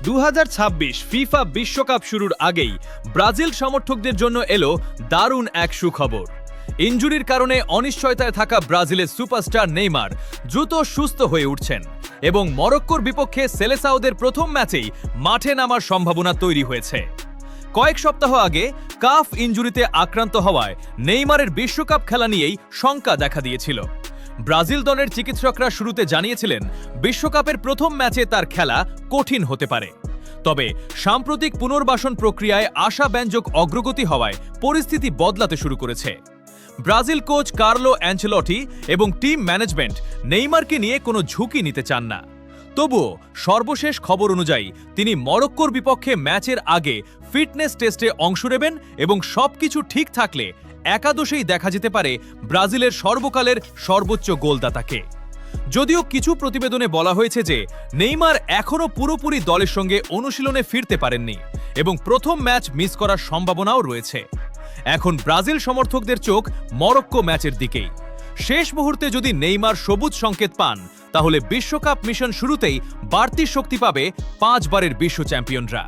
2026 FIFA বিশ্বকাপ শুরুর আগেই ব্রাজিল সমর্থকদের জন্য এলো দারুণ এক সুখবর। ইনজুরির কারণে অনিশ্চয়তায় থাকা ব্রাজিলের সুপারস্টার নেইমার দ্রুত সুস্থ হয়ে উঠছেন এবং মরক্কোর বিপক্ষে সেলেসাওদের প্রথম ম্যাচেই মাঠে নামার সম্ভাবনা তৈরি হয়েছে। কয়েক সপ্তাহ আগে কাফ ইনজুরিতে আক্রান্ত হওয়ায় নেইমারের বিশ্বকাপ খেলা নিয়েই শঙ্কা দেখা দিয়েছিল। ব্রাজিল দলের চিকিৎসকরা শুরুতে জানিয়েছিলেন বিশ্বকাপের প্রথম ম্যাচে তার খেলা কঠিন হতে পারে। তবে সাম্প্রতিক পুনর্বাসন প্রক্রিয়ায় আশাব্যঞ্জক অগ্রগতি হওয়ায় পরিস্থিতি বদলাতে শুরু করেছে। ব্রাজিল কোচ কার্লো অ্যানচেলটি এবং টিম ম্যানেজমেন্ট নেইমারকে নিয়ে কোনো ঝুঁকি নিতে চান না। তবুও সর্বশেষ খবর অনুযায়ী তিনি মরক্কোর বিপক্ষে ম্যাচের আগে ফিটনেস টেস্টে অংশ নেবেন এবং সবকিছু ঠিক থাকলে একাদশেই দেখা যেতে পারে ব্রাজিলের সর্বকালের সর্বোচ্চ গোলদাতাকে। যদিও কিছু প্রতিবেদনে বলা হয়েছে যে নেইমার এখনও পুরোপুরি দলের সঙ্গে অনুশীলনে ফিরতে পারেননি এবং প্রথম ম্যাচ মিস করার সম্ভাবনাও রয়েছে। এখন ব্রাজিল সমর্থকদের চোখ মরক্কো ম্যাচের দিকেই। শেষ মুহূর্তে যদি নেইমার সবুজ সংকেত পান তাহলে বিশ্বকাপ মিশন শুরুতেই বাড়তি শক্তি পাবে 5 বারের বিশ্ব চ্যাম্পিয়নরা।